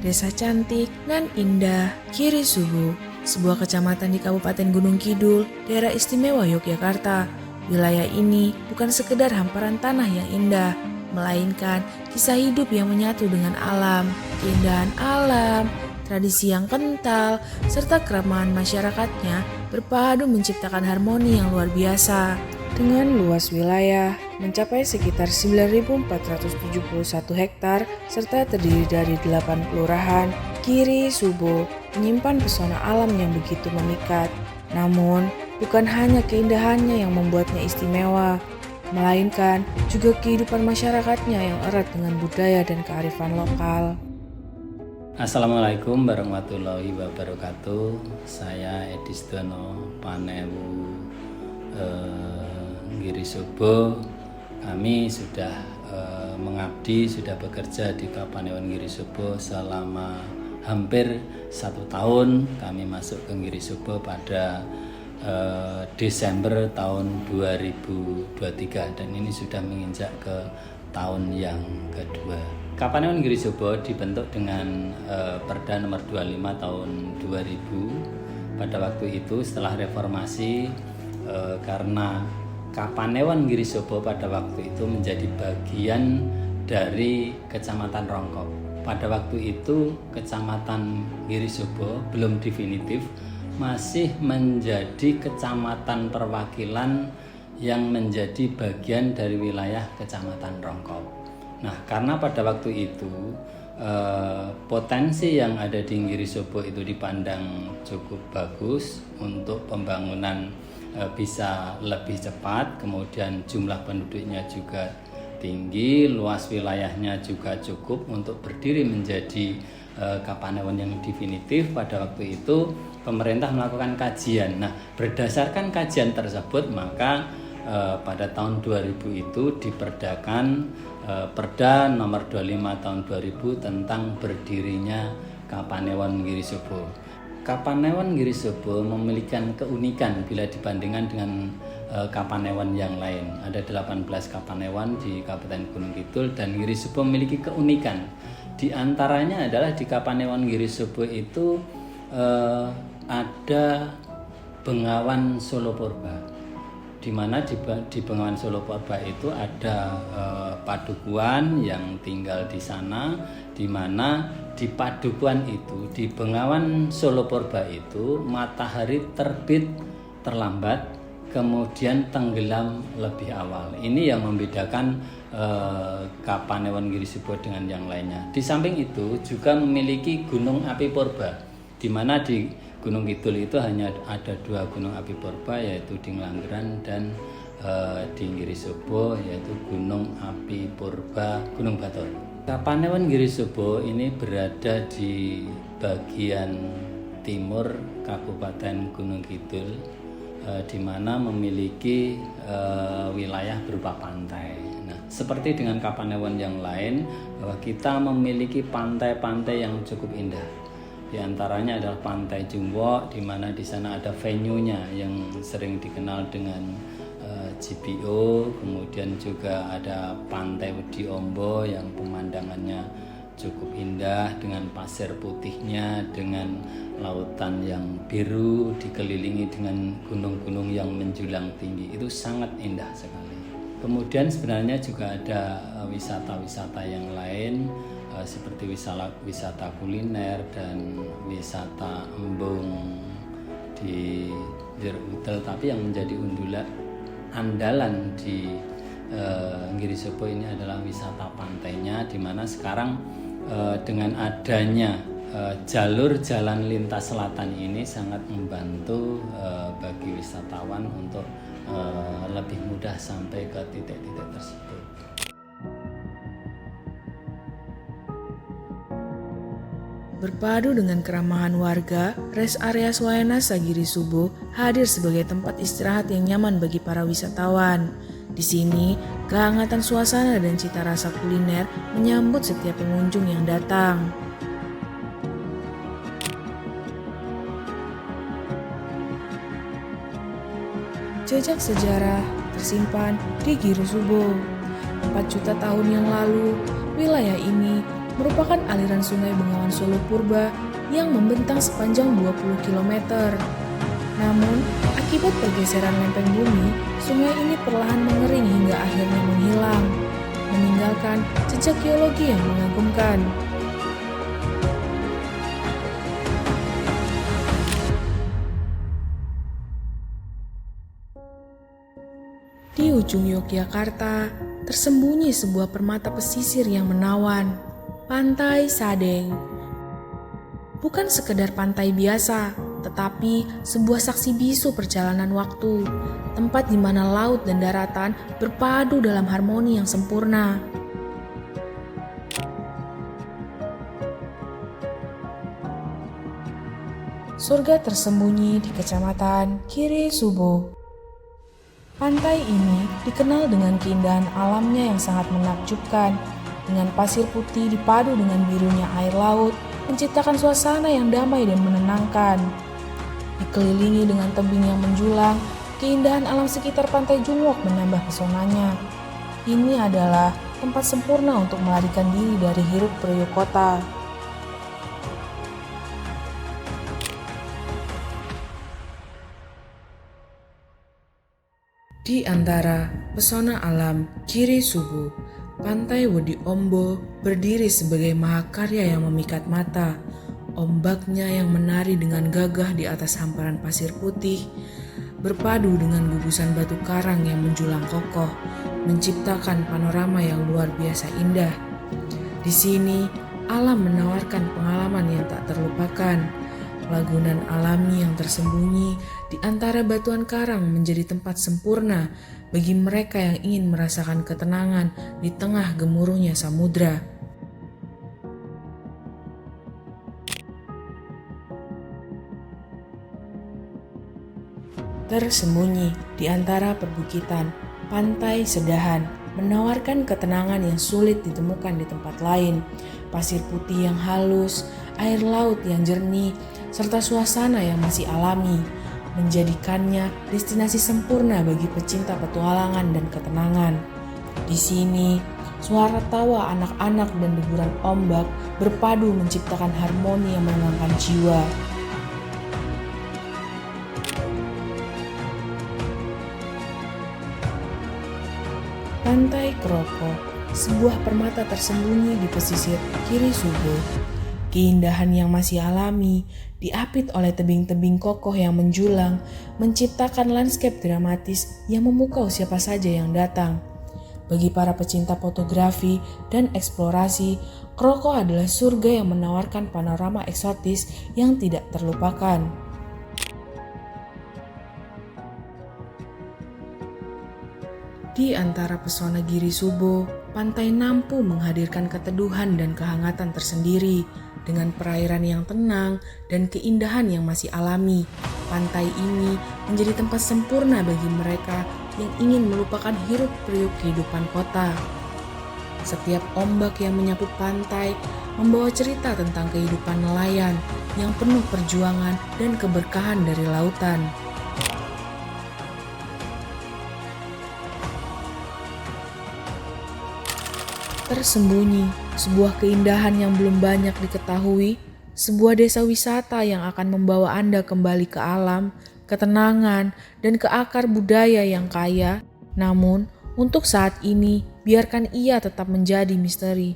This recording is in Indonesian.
desa cantik nan indah Giri Subo, sebuah kecamatan di Kabupaten Gunung Kidul, daerah istimewa Yogyakarta. Wilayah ini bukan sekedar hamparan tanah yang indah, melainkan kisah hidup yang menyatu dengan alam, keindahan alam, tradisi yang kental, serta keramahan masyarakatnya berpadu menciptakan harmoni yang luar biasa. Dengan luas wilayah mencapai sekitar 9.471 hektar serta terdiri dari 8 kelurahan, Giri Subo menyimpan pesona alam yang begitu memikat. Namun, bukan hanya keindahannya yang membuatnya istimewa, melainkan juga kehidupan masyarakatnya yang erat dengan budaya dan kearifan lokal. Assalamualaikum warahmatullahi wabarakatuh. Saya Edi Sdono Panewu Giri Subo. Kami sudah mengabdi, sudah bekerja di Kapanewon Giri Subo selama hampir 1 tahun. Kami masuk ke Giri Subo pada Desember tahun 2023 dan ini sudah menginjak ke tahun yang kedua. Kapanewon Giri Subo dibentuk dengan Perda nomor 25 tahun 2000. Pada waktu itu setelah reformasi, karena Kapanewon Giri Subo pada waktu itu menjadi bagian dari Kecamatan Rongkop. Pada waktu itu Kecamatan Giri Subo belum definitif, masih menjadi kecamatan perwakilan yang menjadi bagian dari wilayah Kecamatan Rongkop. Nah, karena pada waktu itu potensi yang ada di Giri Subo itu dipandang cukup bagus untuk pembangunan bisa lebih cepat, kemudian jumlah penduduknya juga tinggi, luas wilayahnya juga cukup untuk berdiri menjadi Kapanewon yang definitif. Pada waktu itu pemerintah melakukan kajian. Nah, berdasarkan kajian tersebut maka pada tahun 2000 itu diperdakan Perda nomor 25 tahun 2000 tentang berdirinya Kapanewon Giri Subo. Kapanewon Giri Subo memiliki keunikan bila dibandingkan dengan Kapanewon yang lain. Ada 18 Kapanewon di Kabupaten Gunung Kidul dan Giri Subo memiliki keunikan. Di antaranya adalah di Kapanewon Giri Subo itu ada Bengawan Solo Purba, di mana di Bengawan Solo Purba itu ada Padukuan yang tinggal di sana, di mana di Padukuan itu, di Bengawan Solo Purba itu matahari terbit terlambat, kemudian tenggelam lebih awal. Ini yang membedakan Kapanewon Giri Subo dengan yang lainnya. Di samping itu juga memiliki Gunung Api Purba, di mana di Gunung Kidul itu hanya ada 2 gunung api purba, yaitu di Ngelanggeran dan di Giri Subo, yaitu Gunung Api Purba Gunung Batur. Kapanewon Giri Subo ini berada di bagian timur Kabupaten Gunung Kidul, di mana memiliki wilayah berupa pantai. Nah, seperti dengan Kapanewon yang lain, bahwa kita memiliki pantai-pantai yang cukup indah. Di antaranya adalah Pantai Jumbo, di mana di sana ada venue-nya yang sering dikenal dengan GPO. Kemudian juga ada Pantai Wedi Ombo yang pemandangannya cukup indah dengan pasir putihnya, dengan lautan yang biru, dikelilingi dengan gunung-gunung yang menjulang tinggi. Itu sangat indah sekali. Kemudian sebenarnya juga ada wisata-wisata yang lain, seperti wisata kuliner dan wisata embung di Jerudel. Tapi yang menjadi andalan di Giri Subo ini adalah wisata pantainya, di mana sekarang dengan adanya jalur jalan lintas selatan ini sangat membantu bagi wisatawan untuk lebih mudah sampai ke titik-titik tersebut. Berpadu dengan keramahan warga, rest area Swayanasa Giri Subo hadir sebagai tempat istirahat yang nyaman bagi para wisatawan. Di sini, kehangatan suasana dan cita rasa kuliner menyambut setiap pengunjung yang datang. Jejak sejarah tersimpan di Giri Subo. 4 juta tahun yang lalu, wilayah ini merupakan aliran sungai Bengawan Solo Purba yang membentang sepanjang 20 km. Namun, akibat pergeseran lempeng bumi, sungai ini perlahan mengering hingga akhirnya menghilang, meninggalkan jejak geologi yang mengagumkan. Di ujung Yogyakarta, tersembunyi sebuah permata pesisir yang menawan, Pantai Sadeng. Bukan sekedar pantai biasa, tetapi sebuah saksi bisu perjalanan waktu, tempat di mana laut dan daratan berpadu dalam harmoni yang sempurna. Surga tersembunyi di Kecamatan Kiri Subo. Pantai ini dikenal dengan keindahan alamnya yang sangat menakjubkan, dengan pasir putih dipadu dengan birunya air laut, menciptakan suasana yang damai dan menenangkan. Dikelilingi dengan tebing yang menjulang, keindahan alam sekitar Pantai Jungwok menambah pesonanya. Ini adalah tempat sempurna untuk melarikan diri dari hiruk pikuk kota. Di antara pesona alam Kiri Subo, Pantai Wedi Ombo berdiri sebagai mahakarya yang memikat mata. Ombaknya yang menari dengan gagah di atas hamparan pasir putih, berpadu dengan gugusan batu karang yang menjulang kokoh, menciptakan panorama yang luar biasa indah. Di sini, alam menawarkan pengalaman yang tak terlupakan. Lagunan alami yang tersembunyi di antara batuan karang menjadi tempat sempurna bagi mereka yang ingin merasakan ketenangan di tengah gemuruhnya samudra. Tersembunyi di antara perbukitan, Pantai Sedahan menawarkan ketenangan yang sulit ditemukan di tempat lain. Pasir putih yang halus, air laut yang jernih, serta suasana yang masih alami, menjadikannya destinasi sempurna bagi pecinta petualangan dan ketenangan. Di sini, suara tawa anak-anak dan deburan ombak berpadu menciptakan harmoni yang menenangkan jiwa. Pantai Kroko, sebuah permata tersembunyi di pesisir Kiri Subo. Keindahan yang masih alami, diapit oleh tebing-tebing kokoh yang menjulang, menciptakan landscape dramatis yang memukau siapa saja yang datang. Bagi para pecinta fotografi dan eksplorasi, Kroko adalah surga yang menawarkan panorama eksotis yang tidak terlupakan. Di antara pesona Giri Subo, Pantai Nampu menghadirkan keteduhan dan kehangatan tersendiri. Dengan perairan yang tenang dan keindahan yang masih alami, pantai ini menjadi tempat sempurna bagi mereka yang ingin melupakan hiruk pikuk kehidupan kota. Setiap ombak yang menyapu pantai membawa cerita tentang kehidupan nelayan yang penuh perjuangan dan keberkahan dari lautan. Tersembunyi, sebuah keindahan yang belum banyak diketahui, sebuah desa wisata yang akan membawa Anda kembali ke alam, ketenangan, dan ke akar budaya yang kaya. Namun, untuk saat ini, biarkan ia tetap menjadi misteri.